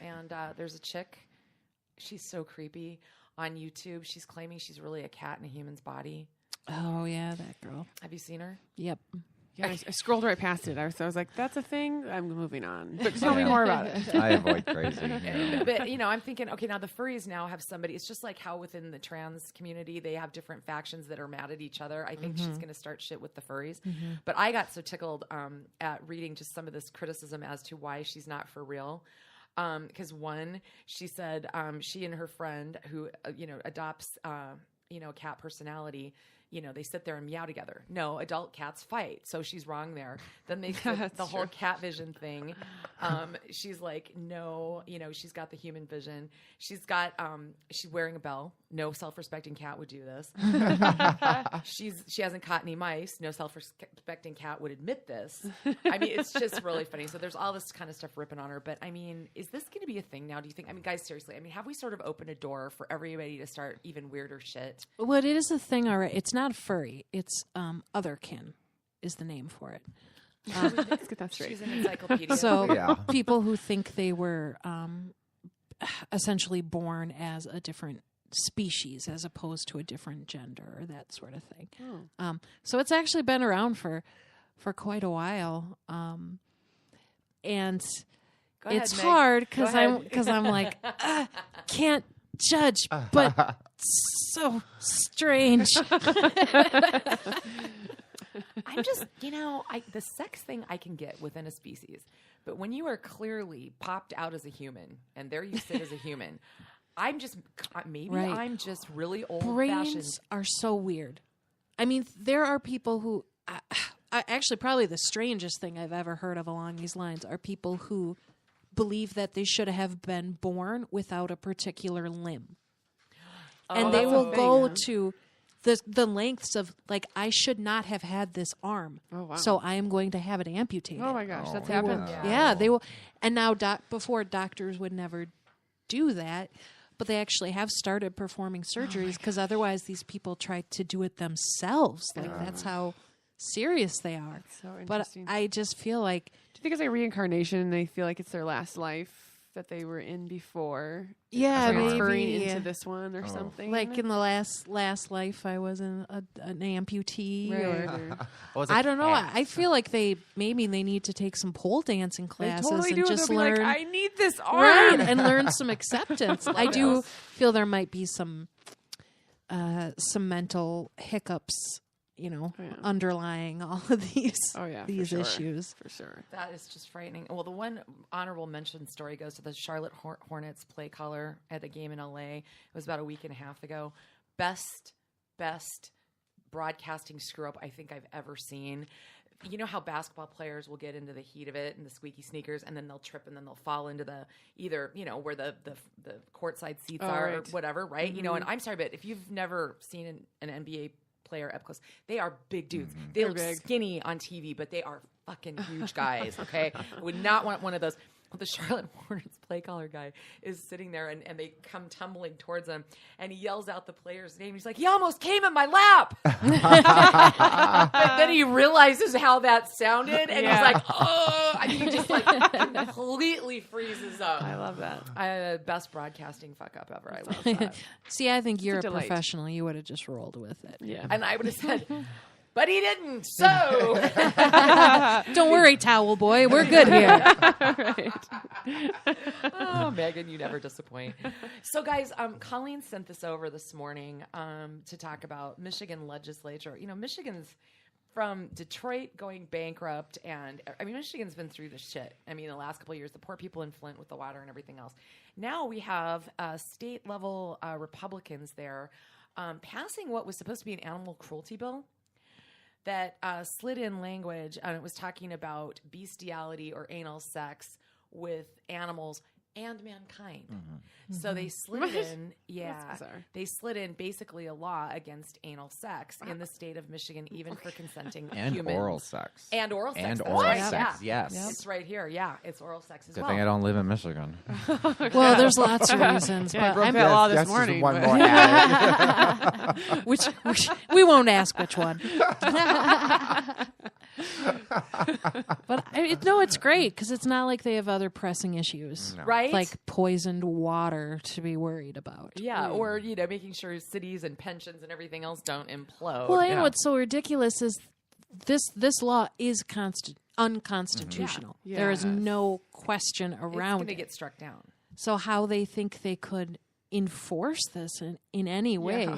And there's a chick. She's so creepy on YouTube. She's claiming she's really a cat in a human's body. oh yeah, that girl. Have you seen her? Yep. Yeah, I scrolled right past it. I was like, that's a thing? I'm moving on. But tell me more about it. I avoid crazy. But I'm thinking, okay, now the furries now have somebody. It's just like how within the trans community they have different factions that are mad at each other. I think she's going to start shit with the furries. But I got so tickled at reading just some of this criticism as to why she's not for real. Because one, she said she and her friend who adopts cat personality. They sit there and meow together. No, adult cats fight. So she's wrong there. Then they the whole cat vision thing. She's like, no, she's got the human vision. She's got, she's wearing a bell. No self-respecting cat would do this. She hasn't caught any mice. No self-respecting cat would admit this. It's just really funny. So there's all this kind of stuff ripping on her. But is this going to be a thing now? Do you think? Guys, seriously, have we sort of opened a door for everybody to start even weirder shit? Well, it is a thing, all right. It's not furry. It's otherkin is the name for it. Let's get that straight. She's an encyclopedia. So Yeah. people who think they were essentially born as a different species as opposed to a different gender or that sort of thing. So it's actually been around for quite a while. And Go ahead, it's Meg. hard Go ahead. because I'm like, can't judge, but so strange. I'm just, the sex thing I can get within a species. But when you are clearly popped out as a human and there you sit as a human, I'm just, maybe Right. I'm just really old Brains fashioned. are so weird. There are people who, actually, probably the strangest thing I've ever heard of along these lines are people who believe that they should have been born without a particular limb. And they that's will a go thing, to the lengths of like, I should not have had this arm. Oh, wow. So I am going to have it amputated. Oh my gosh, that's Oh. happened. Yeah, they will. And now before doctors would never do that, but they actually have started performing surgeries because otherwise these people try to do it themselves. Like that's how serious they are. So But interesting. I just feel like, Do you think it's like reincarnation and they feel like it's their last life that they were in before? yeah, Transferring maybe into this one or something? like in the last life, I was an amputee, Right. or Oh, it's a I don't know. cat. I feel like they need to take some pole dancing They classes totally and do. just They'll be learn. like, I need this arm. Right, and learn some acceptance. I do feel there might be some mental hiccups, underlying all of these Oh, yeah, for these sure. issues. For sure. That is just frightening. Well, the one honorable mention story goes to the Charlotte Hornets play caller at a game in LA. It was about a week and a half ago. Best broadcasting screw up I think I've ever seen. You know how basketball players will get into the heat of it and the squeaky sneakers, and then they'll trip and then they'll fall into the either where the courtside seats are or right. whatever, right? And I'm sorry, but if you've never seen an NBA player up close, they are big dudes. They look big. skinny on TV, but they are fucking huge guys. Okay, I would not want one of those. Well, the Charlotte Hornets play caller guy is sitting there, and they come tumbling towards him, and he yells out the player's name. He's like, "He almost came in my lap." But then he realizes how that sounded, and he's like, "Oh!" I mean, he just like completely freezes up. I love that. Best broadcasting fuck up ever. I love that. See, I think you're a delight. professional. You would have just rolled with it. Yeah. And I would have said, "But he didn't." So. Don't worry, towel boy. We're good here. Oh, Megan, you never disappoint. So, guys, Colleen sent this over this morning to talk about Michigan legislature. Michigan's from Detroit going bankrupt, and I mean, Michigan's been through the shit. I mean, the last couple of years, the poor people in Flint with the water and everything else. Now we have state level Republicans there passing what was supposed to be an animal cruelty bill that slid in language, and it was talking about bestiality or anal sex with animals and mankind. So they slid What? in, yeah, That's bizarre. they slid in basically a law against anal sex in the state of Michigan, even for consenting And humans. oral sex. And oral sex. And that's oral right, sex, yeah. yes. It's right here. Yeah, it's oral sex as Good well. thing I don't live in Michigan. Well, there's lots of reasons, Yeah, I but broke I'm that law this that's morning. Just one but- more added. which we won't ask which one. But it's great because it's not like they have other pressing issues, No. Right? like poisoned water to be worried about. Yeah, or making sure cities and pensions and everything else don't implode. Well, and Yeah. what's so ridiculous is this law is unconstitutional. Yeah. There is Yes. no question it's around going to it. get struck down. So how they think they could enforce this in any way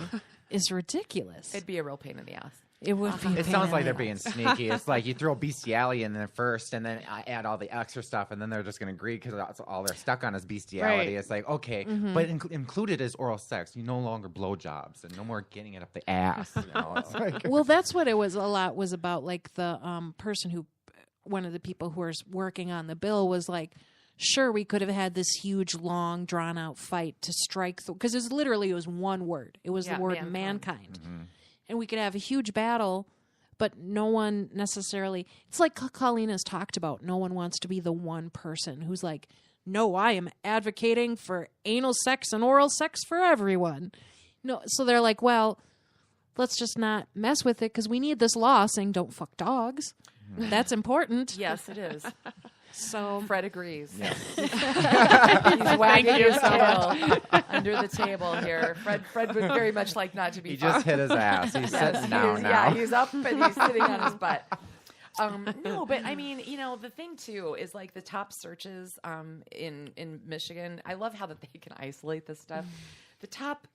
is ridiculous. It'd be a real pain in the ass. It would be. a It pain sounds in like the they're being ass. sneaky. It's like you throw bestiality in there first, and then I add all the extra stuff, and then they're just going to agree because that's all they're stuck on is bestiality. Right. It's like, okay, but included is oral sex. You no longer blowjobs, and no more getting it up the ass. It's like, Well, that's what it was. A lot was about. Like the person who, one of the people who was working on the bill was like, sure, we could have had this huge, long, drawn out fight to strike because it was one word. It was Yeah, the word mankind, and we could have a huge battle. But no one necessarily. It's like Colleen has talked about. No one wants to be the one person who's like, no, I am advocating for anal sex and oral sex for everyone. No, so they're like, well, let's just not mess with it because we need this law saying don't fuck dogs. That's important. Yes, it is. So Fred agrees. Yeah. He's wagging his tail under the table here. Fred would very much like not to be he just hit his ass. He's sitting down now. Yeah, he's up and he's sitting on his butt. No, but I mean, the thing too is like the top searches in Michigan. I love how that they can isolate this stuff. The top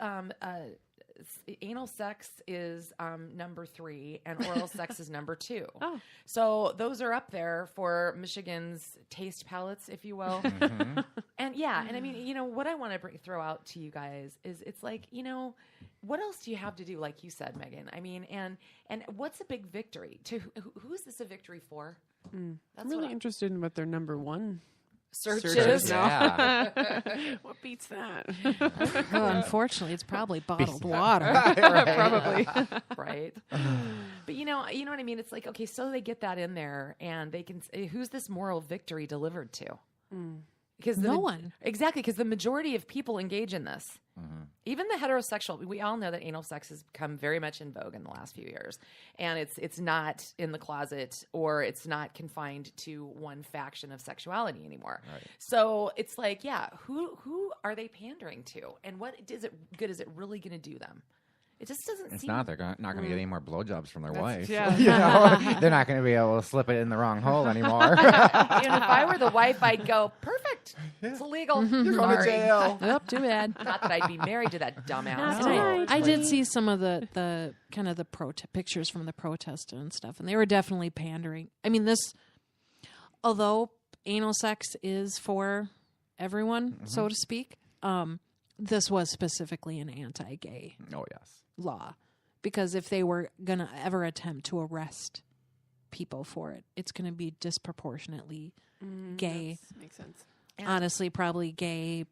anal sex is number 3 and oral sex is number 2. Oh. So those are up there for Michigan's taste palates, if you will. And yeah, and I mean, what I want to throw out to you guys is it's like, what else do you have to do? Like you said, Megan, I mean, and what's a big victory? To who is this a victory for? I'm really interested in what their number one Searches. Yeah. What beats that? Well, unfortunately, it's probably bottled water. Probably. Right. But you know what I mean? It's like, okay, so they get that in there and they can, who's this moral victory delivered to? Because No one. Exactly, because the majority of people engage in this. Even the heterosexual, we all know that anal sex has become very much in vogue in the last few years, and it's not in the closet or it's not confined to one faction of sexuality anymore. Right. So it's like, yeah, who are they pandering to, and what is it is it really going to do them? It just doesn't. It's seem... not. They're not going to get any more blowjobs from their wife. yeah. You know? They're not going to be able to slip it in the wrong hole anymore. And if I were the wife, I'd go, perfect. It's illegal. You're going to Sorry. jail. Nope, too bad. Not that I'd be married to that dumbass. And I did see some of the kind of the pictures from the protest and stuff, and they were definitely pandering. I mean, although anal sex is for everyone, so to speak, this was specifically an anti-gay Oh, yes. law, because if they were going to ever attempt to arrest people for it, it's going to be disproportionately gay. Makes sense. Honestly, probably gay,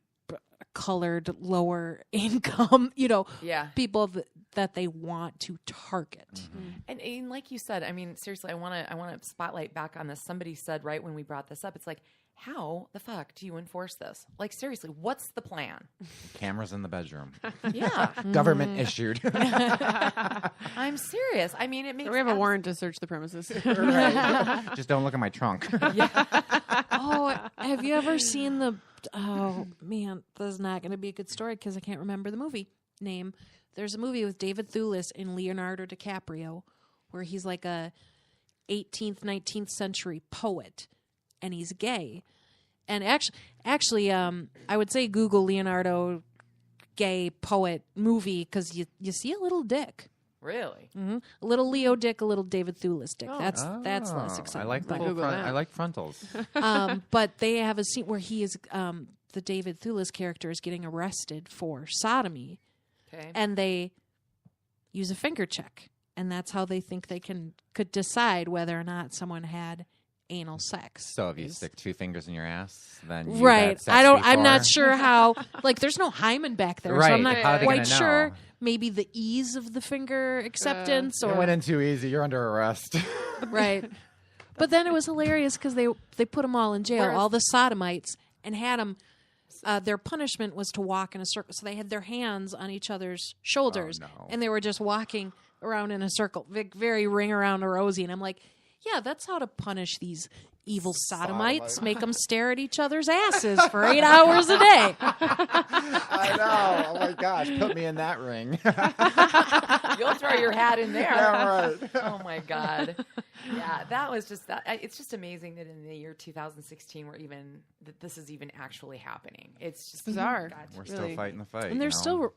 colored, lower income, Yeah. people that they want to target. And like you said, I mean, seriously, I want to spotlight back on this. Somebody said right when we brought this up, it's like, how the fuck do you enforce this? Like, seriously, what's the plan? Cameras in the bedroom. Yeah. Government issued. I'm serious. I mean, it makes We have a warrant to search the premises. Right. Just don't look at my trunk. Oh, have you ever seen oh man, this is not going to be a good story because I can't remember the movie name. There's a movie with David Thewlis and Leonardo DiCaprio where he's like a 18th, 19th century poet, and he's gay. And actually, I would say Google Leonardo gay poet movie because you see a little dick. Really? A little Leo dick, a little David Thewlis dick. That's less exciting. I like the but- full Google that. I like frontals. but they have a scene where he is the David Thewlis character is getting arrested for sodomy, Okay. and they use a finger check, and that's how they think they could decide whether or not someone had anal sex. So if you stick two fingers in your ass, then you Right. had sex I'm not before? sure how. Like, there's no hymen back there, so Right. I'm not How are they quite gonna sure. know? Maybe the ease of the finger acceptance, It or went in too easy. You're under arrest. right. But then it was hilarious because they put them all in jail, all the sodomites, and had them. Their punishment was to walk in a circle. So they had their hands on each other's shoulders, Oh, no. and they were just walking around in a circle, very ring around a rosy. And I'm like, yeah, that's how to punish these evil sodomites. Make them stare at each other's asses for 8 hours a day. I know. Oh my gosh, put me in that ring. You'll throw your hat in there. Yeah, right. Oh my God. Yeah, that was just that. It's just amazing that in the year 2016, that this is even actually happening. It's just bizarre. God, We're Really. still fighting the fight. And there's still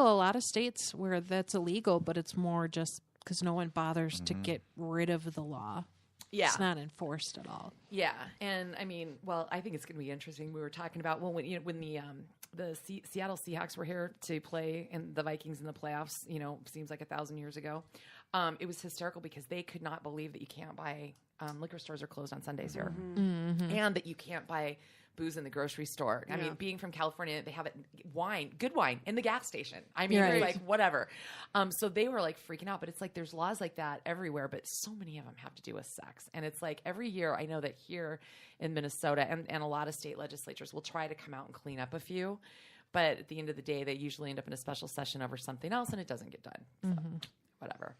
a lot of states where that's illegal, but it's more just because no one bothers to get rid of the law. Yeah. It's not enforced at all. Yeah, and I mean, well, I think it's going to be interesting. We were talking about when the Seattle Seahawks were here to play and the Vikings in the playoffs. Seems like 1,000 years ago. It was hysterical because they could not believe that you can't buy liquor stores are closed on Sundays here, and that you can't buy booze in the grocery store. I mean, being from California, they have good wine in the gas station. I mean, Right. like whatever. So they were like freaking out, but it's like there's laws like that everywhere, but so many of them have to do with sex. And it's like every year, I know that here in Minnesota and a lot of state legislatures will try to come out and clean up a few. But at the end of the day, they usually end up in a special session over something else and it doesn't get done. So whatever.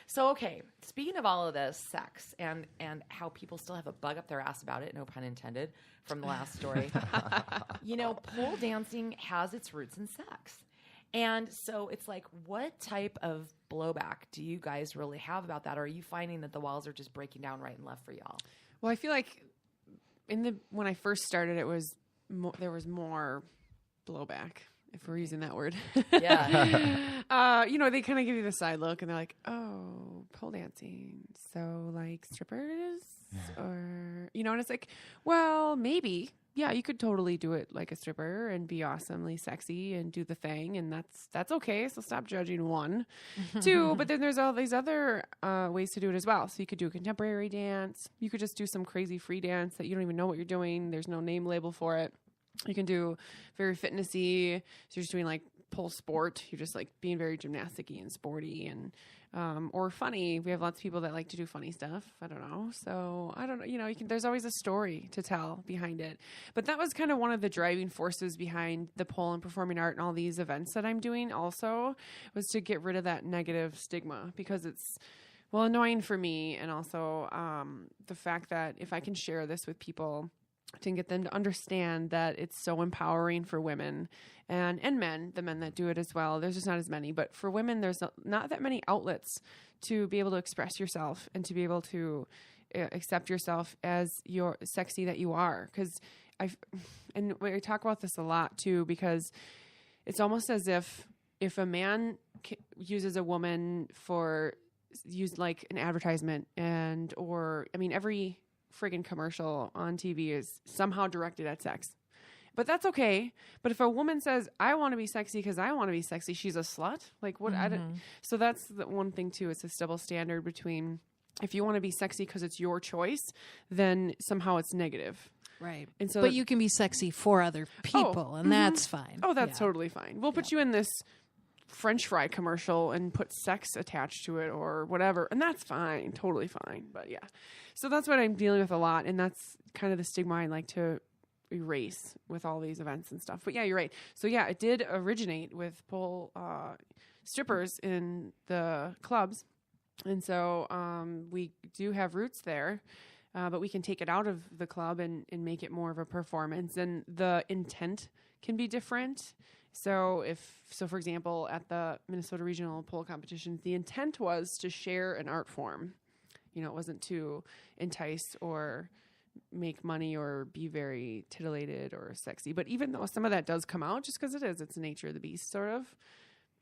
So, okay, speaking of all of this, sex and how people still have a bug up their ass about it, no pun intended, from the last story. Pole dancing has its roots in sex. And so it's like, what type of blowback do you guys really have about that? Or are you finding that the walls are just breaking down right and left for y'all? Well, I feel like when I first started, there was more blowback, if we're using that word. Yeah. They kind of give you the side look and they're like, oh, pole dancing. So like strippers or, and it's like, well, maybe, yeah, you could totally do it like a stripper and be awesomely sexy and do the thing. And that's okay. So stop judging one. Two, but then there's all these other ways to do it as well. So you could do a contemporary dance. You could just do some crazy free dance that you don't even know what you're doing. There's no name label for it. You can do very fitnessy. So you're just doing like pole sport. You're just like being very gymnastic-y and sporty and or funny. We have lots of people that like to do funny stuff. I don't know. So I don't know. You know, there's always a story to tell behind it. But that was kind of one of the driving forces behind the pole and performing art and all these events that I'm doing also, was to get rid of that negative stigma, because it's, well, annoying for me. And also the fact that if I can share this with people, to get them to understand that it's so empowering for women and men, the men that do it as well. There's just not as many, but for women, there's not that many outlets to be able to express yourself and to be able to accept yourself as your sexy that you are. Because and we talk about this a lot too, because it's almost as if a man uses a woman for use like an advertisement every friggin' commercial on TV is somehow directed at sex. But that's okay. But if a woman says, I want to be sexy because I want to be sexy, she's a slut. Like what? So that's the one thing too. It's a double standard between, if you want to be sexy because it's your choice, then somehow it's negative. Right. And so, but you can be sexy for other people, and that's fine. Oh, that's totally fine. We'll put you in this French fry commercial and put sex attached to it or whatever, and that's fine, totally fine. But yeah, so that's what I'm dealing with a lot, and that's kind of the stigma I like to erase with all these events and stuff. But yeah, you're right. So yeah, it did originate with pole strippers in the clubs, and so we do have roots there. But we can take it out of the club and make it more of a performance, and the intent can be different. So for example, at the Minnesota Regional Pole Competitions, the intent was to share an art form. You know, it wasn't to entice or make money or be very titillated or sexy. But even though some of that does come out, just because it's the nature of the beast, sort of,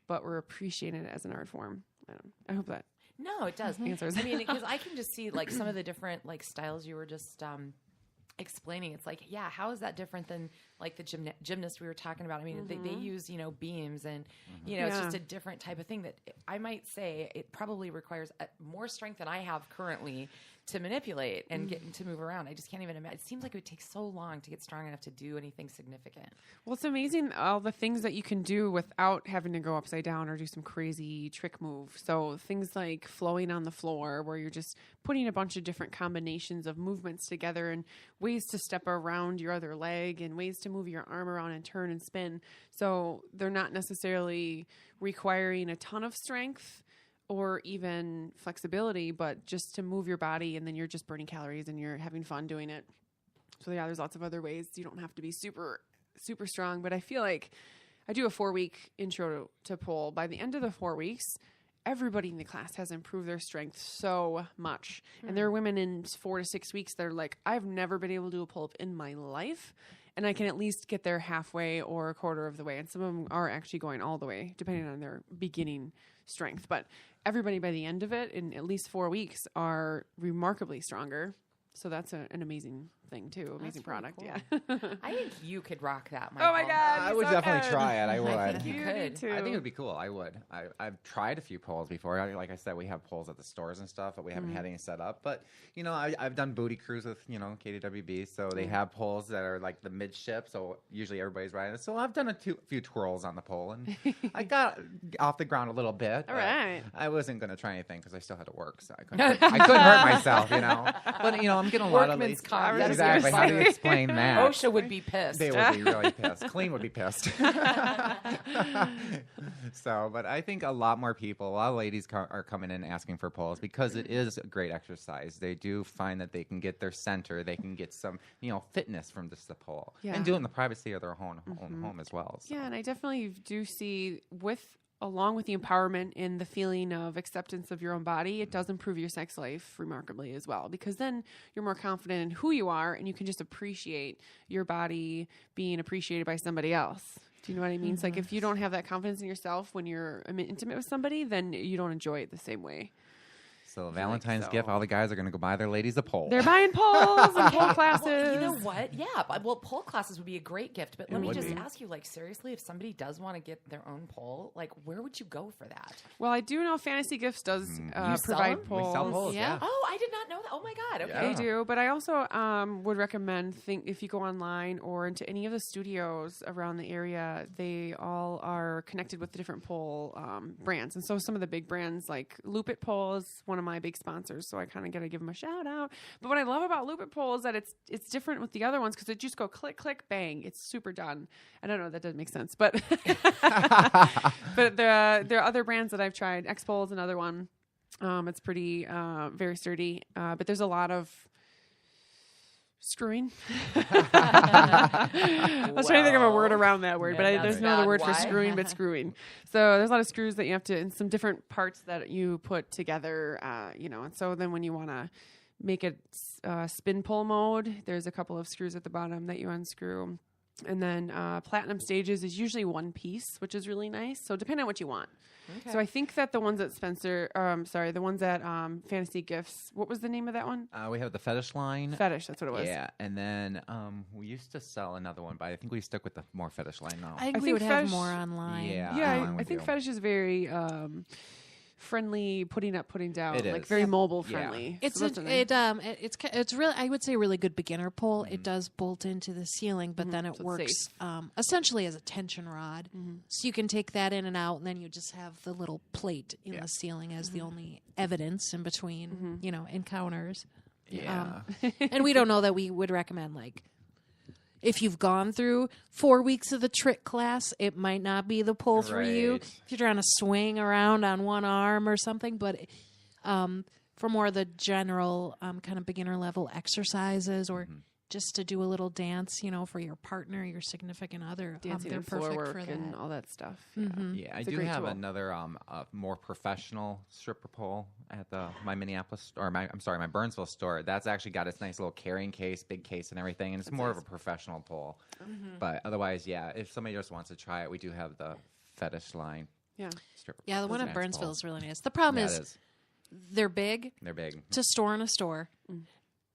but we're appreciating it as an art form. I hope that. No, it does. Answers. I mean, because I can just see like some of the different like styles you were just explaining. It's like, yeah, how is that different than like the gymnast we were talking about? I mean, they use, beams and, it's just a different type of thing that I might say it probably requires more strength than I have currently to manipulate and get to move around. I just can't even imagine. It seems like it would take so long to get strong enough to do anything significant. Well, it's amazing all the things that you can do without having to go upside down or do some crazy trick move. So things like flowing on the floor, where you're just putting a bunch of different combinations of movements together and ways to step around your other leg and ways to move your arm around and turn and spin. So they're not necessarily requiring a ton of strength or even flexibility, but just to move your body, and then you're just burning calories and you're having fun doing it. So yeah, there's lots of other ways. You don't have to be super, super strong, but I feel like I do a 4-week intro to pole. By the end of the 4 weeks, everybody in the class has improved their strength so much. And there are women in 4 to 6 weeks that are like, I've never been able to do a pull-up in my life, and I can at least get there halfway or a quarter of the way. And some of them are actually going all the way, depending on their beginning strength. But everybody by the end of it, in at least 4 weeks, are remarkably stronger. So that's an amazing thing too. Amazing product. Cool. Yeah. I think you could rock that, Michael. Oh my God. I would definitely try it. I would. I think you could. too. I think it would be cool. I would. I've tried a few poles before. Like I said, we have poles at the stores and stuff, but we haven't had any set up. But, I've done booty crews with, KDWB. So they have poles that are like the midship. So usually everybody's riding it. So I've done a few twirls on the pole, and I got off the ground a little bit. All right. I wasn't going to try anything because I still had to work. So I couldn't hurt myself, But, I'm getting a lot of Workman's comp. That's Exactly. How do you explain that? OSHA would be pissed. They would be really pissed. Clean would be pissed. But I think a lot of ladies are coming in asking for poles because it is a great exercise. They do find that they can get their center. They can get some, fitness from just the pole. Yeah. And do it in the privacy of their own home as well. So. Yeah, and I definitely do see along with the empowerment and the feeling of acceptance of your own body, it does improve your sex life remarkably as well, because then you're more confident in who you are and you can just appreciate your body being appreciated by somebody else. Do you know what I mean? It's like if you don't have that confidence in yourself when you're intimate with somebody, then you don't enjoy it the same way. So Valentine's gift, all the guys are going to go buy their ladies a pole. They're buying poles and pole classes. Well, you know what? Yeah. Well, pole classes would be a great gift. But let me would just be. ask you, like, seriously, if somebody does want to get their own pole, like, where would you go for that? Well, I do know Fantasy Gifts does sell provide them? poles. We sell poles, yeah. Oh, I did not know that. Oh, my God. Okay. Yeah. They do, but I also would recommend if you go online or into any of the studios around the area, they all are connected with the different pole brands. And so some of the big brands like Loop It Pole is one of my big sponsors, so I kind of got to give them a shout out. But what I love about Loop It Pole is that it's different with the other ones because it just go click, click, bang. It's super done. I don't know, that doesn't make sense, but but there are other brands that I've tried. X Pole is another one. It's pretty very sturdy, but there's a lot of screwing. I was trying to think of a word around that word, but there's no other word for screwing but screwing. So there's a lot of screws that you have to, in some different parts that you put together, and so then when you want to make it spin pull mode, there's a couple of screws at the bottom that you unscrew. And then Platinum Stages is usually one piece, which is really nice. So depending on what you want. Okay. So I think that the ones at the ones at Fantasy Gifts, what was the name of that one? We have the Fetish line. Fetish, that's what it was. Yeah, and then we used to sell another one, but I think we stuck with the more Fetish line now. I think we would have more online. Yeah, I think Fetish is very friendly, putting up, putting down, It like is. very mobile friendly. It's So it's really, I would say, a really good beginner pole. It does bolt into the ceiling, but then it So it's works essentially as a tension rod. So you can take that in and out, and then you just have the little plate in the ceiling as the only evidence in between, encounters. Yeah. And we don't know that we would recommend, like, if you've gone through 4 weeks of the trick class, it might not be the pole for you. Right. If you're trying to swing around on one arm or something, but for more of the general kind of beginner level exercises or just to do a little dance, for your partner, your significant other, dancing they're and floor perfect work for that. and all that stuff. Yeah, I It's a do great have tool. another more professional stripper pole at my Minneapolis or my Burnsville store. That's actually got its nice little carrying case, big case, and everything, and it's more of a professional pole. But otherwise, yeah, if somebody just wants to try it, we do have the Fetish line. Yeah. Stripper Yeah, the one pole. at Burnsville is really nice. The problem Yeah, is it is. they're big They're big. to store in a store.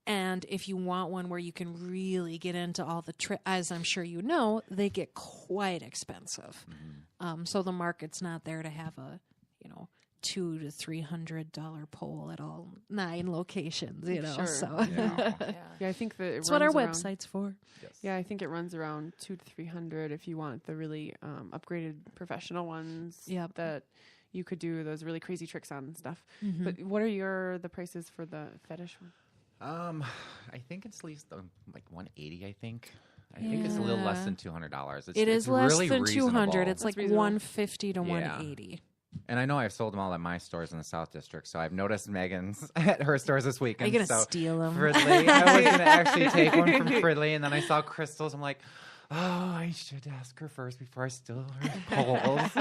And if you want one where you can really get into all the as I'm sure you know, they get quite expensive. So the market's not there to have a, $200 to $300 pole at all 9 locations. Sure. So Yeah, I think that that's what our website's for. Yes. Yeah, I think it runs around $200 to $300 if you want the really upgraded professional ones. Yep. That you could do those really crazy tricks on and stuff. But what are the prices for the Fetish one? I think it's at least like $180. I think it's a little less than $200. It is less really than $200. reasonable. It's like reasonable. $150 to $180. And I know I've sold them all at my stores in the South District, so I've noticed Megan's at her stores this week. Are you going to steal them? Fridley, I was going to actually take one from Fridley, and then I saw Crystal's. I'm like, oh, I should ask her first before I steal her poles.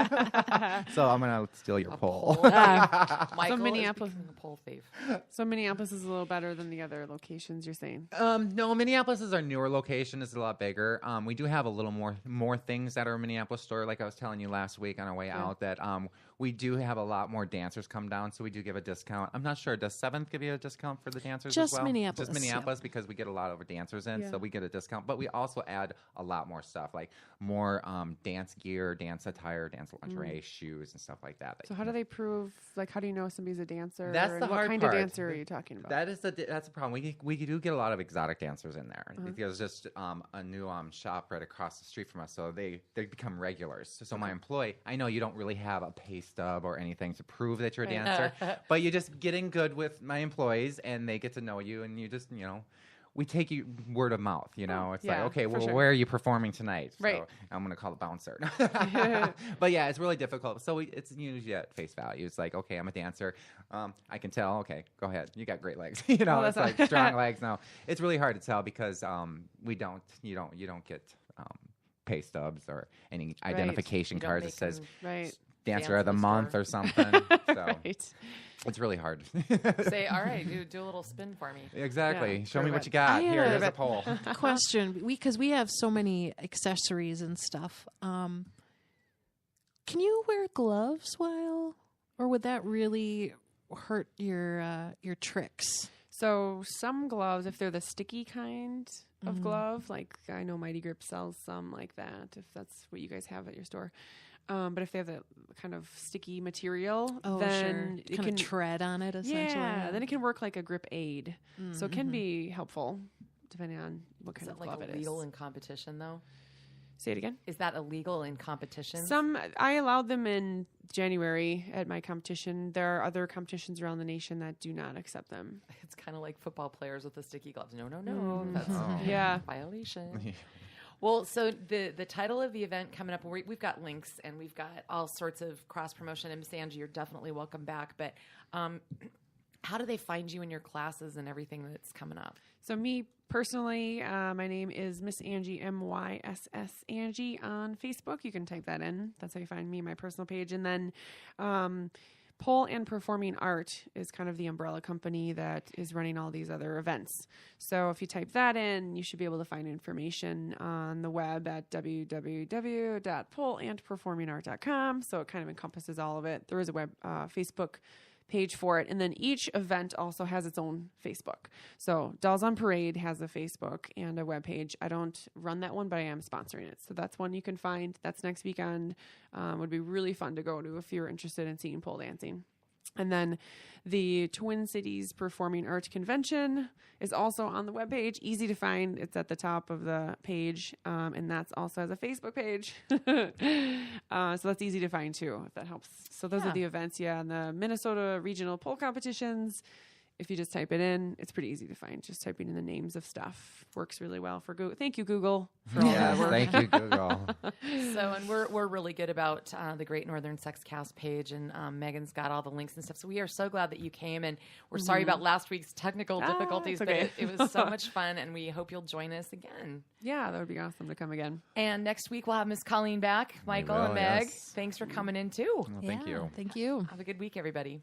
So I'm going to steal your pole. Michael Minneapolis- is becoming a pole thief. So Minneapolis is a little better than the other locations, you're saying? No, Minneapolis is our newer location. It's a lot bigger. We do have a little more things at our Minneapolis store. Like I was telling you last week on our way out, that we do have a lot more dancers come down, so we do give a discount. I'm not sure. Does 7th give you a discount for the dancers Just as well? Minneapolis, Just Minneapolis, because we get a lot of dancers in, so we get a discount. But we also add a lot more stuff, like more dance gear, dance attire, dance lingerie, shoes, and stuff like that. So how do they prove, like, how do you know somebody's a dancer? That's and the what hard kind part. of dancer are you talking about? That's the problem. We do get a lot of exotic dancers in there. There's just a new shop right across the street from us, so they become regulars. So my employee, I know you don't really have a pay stub or anything to prove that you're a dancer, but you just get in good with my employees, and they get to know you, and you just we take you word of mouth. It's like, okay, well, where are you performing tonight? Right. So I'm going to call the bouncer. But yeah, it's really difficult. So it's usually at face value. It's like, okay, I'm a dancer. I can tell. Okay, go ahead. You got great legs. It's like strong legs. No, it's really hard to tell because you don't get pay stubs or any identification cards that says dancer of the month or something. So it's really hard. Say, all right, do a little spin for me. Exactly. Yeah, Show me sure. what you got. Here, had there's a pole. Question, because we have so many accessories and stuff. Can you wear gloves or would that really hurt your tricks? So some gloves, if they're the sticky kind of glove, like I know Mighty Grip sells some like that, if that's what you guys have at your store. But if they have the kind of sticky material, then it can tread on it essentially. Yeah, then it can work like a grip aid. So it can be helpful depending on what kind of glove it is. Is that illegal in competition though? Say it again. Is that illegal in competition? I allowed them in January at my competition. There are other competitions around the nation that do not accept them. It's kind of like football players with the sticky gloves. No. That's yeah. violation. Well, so the title of the event coming up, we've got links and we've got all sorts of cross promotion. And Miss Angie, you're definitely welcome back. But how do they find you in your classes and everything that's coming up? So me personally, my name is Miss Angie, MYSS Angie on Facebook. You can type that in. That's how you find me, my personal page. And then Pole and Performing Art is kind of the umbrella company that is running all these other events. So if you type that in, you should be able to find information on the web at www.poleandperformingart.com. So it kind of encompasses all of it. There is a web Facebook page for it. And then each event also has its own Facebook. So Dolls on Parade has a Facebook and a web page. I don't run that one, but I am sponsoring it. So that's one you can find. That's next weekend. Would be really fun to go to if you're interested in seeing pole dancing. And then the Twin Cities Performing Arts Convention is also on the webpage. Easy to find. It's at the top of the page. And that's also has a Facebook page. So that's easy to find too, if that helps. So those are the events. Yeah. And the Minnesota Regional Pole Competitions. If you just type it in, it's pretty easy to find. Just typing in the names of stuff works really well for Google. Thank you, Google, for all that work. Thank you, Google. So, and we're really good about the Great Northern Sex Cast page, and Megan's got all the links and stuff. So we are so glad that you came, and we're sorry about last week's technical difficulties, it's okay. but it was so much fun, and we hope you'll join us again. Yeah, that would be awesome to come again. And next week we'll have Miss Colleen back, Michael and Meg. Yes. Thanks for coming in too. Well, thank you. Thank you. Have a good week, everybody.